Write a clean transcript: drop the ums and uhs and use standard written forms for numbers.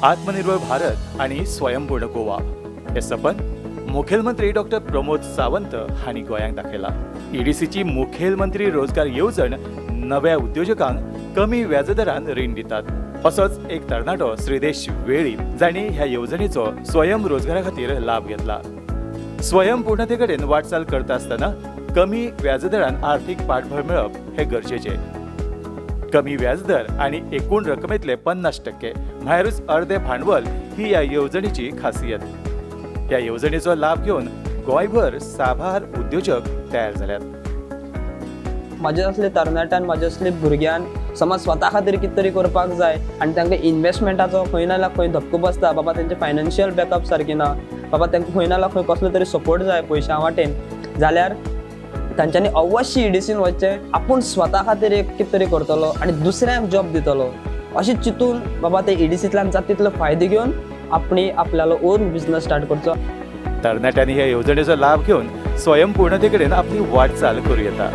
आत्मनिर्भर भारत आणि स्वयंपूर्ण गोवा हे सपन मुखेलमंत्री डॉक्टर प्रमोद सावंत हांणी गोंयांक दाखयला। ईडीसीची मुखेलमंत्री रोजगार येवजण नव्या उद्योजकांक कमी व्याजदरान रीण दितात। असोच एक तरणाटो श्रीदेश वेळी जांणी ह्या येवजणेचो स्वयं रोजगारा खातीर लाभ घेतला। स्वयंपूर्णतेकडेन वाटचाल करता आसतना कमी व्याजदरान आर्थीक पाठबळ मेळप हे गरजेचे। कमी व्याजदर आणि एकूण रकमेतले 50% म्हळ्यारूच अर्धे भांडवल ही ह्या येवजणेची खासियत। ह्या येवजणेचो लाभ घेवन गोंयभर साबार उद्योजक तयार जाल्यात। माझे असले तरणाट्यान माझे असले भुरग्यान समज स्वता खातीर कितें तरी करपाक जाय आनी तांकां इन्वेस्टमेंटाचो खंय ना जाल्यार खंय धक्को बसता, बाबा तेंचे फायनान्शियल बॅकअप सारकें ना, बाबा तांकां खंय ना जाल्यार खंय कसलो तरी सपोर्ट जाय पयशा वाटेन, जाल्यार तांच्यांनी अवश्य ईडीसीन वचचें। आपूण स्वता खातीर एक कितें तरी करतलो आनी दुसऱ्यांक जॉब दितलो अशें चिंतून बाबा ते ईडीसींतल्यान जाता तितलो फायदो घेवन आपणी आपल्यालो ओन बिझनस स्टार्ट करचो। तरणाट्यांनी ह्या येवजणेचो लाभ घेवन स्वयंपूर्णतेकडेन आपली वाटचाल करूं येता।